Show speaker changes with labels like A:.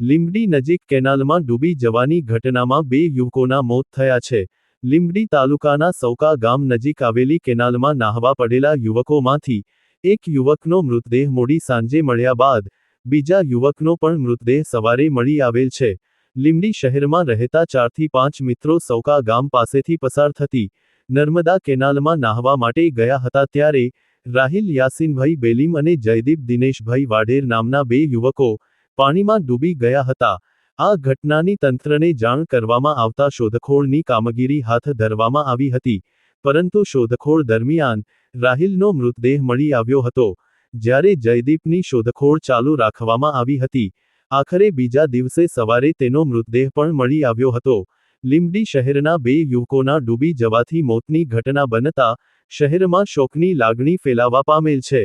A: લીંબડી નજીક કેનાલમાં ડૂબી જવાની ઘટનામાં 2 યુવકોના મોત થયા છે. લીંબડી તાલુકાના સૌકા ગામ નજીક આવેલી કેનાલમાં નાહવા પડેલા યુવકોમાંથી એક યુવકનો મૃતદેહ મોડી સાંજે મળ્યા બાદ બીજા યુવકનો પણ મૃતદેહ સવારે મળી આવેલ છે. લીંબડી શહેરમાં રહેતા 4 થી 5 મિત્રો સૌકા ગામ પાસેથી પસાર થતી નર્મદા કેનાલમાં નાહવા માટે ગયા હતા ત્યારે રાહિલ યાસીનભાઈ બેલીમ અને જયદીપ દિનેશભાઈ વાઢેર નામના 2 યુવકો પાણીમાં ડૂબી ગયા હતા. આ ઘટનાની તંત્રને જાણ કરવામાં આવતા શોધખોળની કામગીરી હાથ ધરવામાં આવી હતી, પરંતુ શોધખોળ દરમિયાન રાહિલનો મૃતદેહ મળી આવ્યો હતો, જ્યારે જયદીપની શોધખોળ ચાલુ રાખવામાં આવી હતી. આખરે બીજા દિવસે સવારે તેનો મૃતદેહ પણ મળી આવ્યો હતો. લીંબડી શહેરના 2 યુવકોના ડૂબી જવાથી મોતની ઘટના બનતા શહેરમાં શોકની લાગણી ફેલાવા પામેલ છે.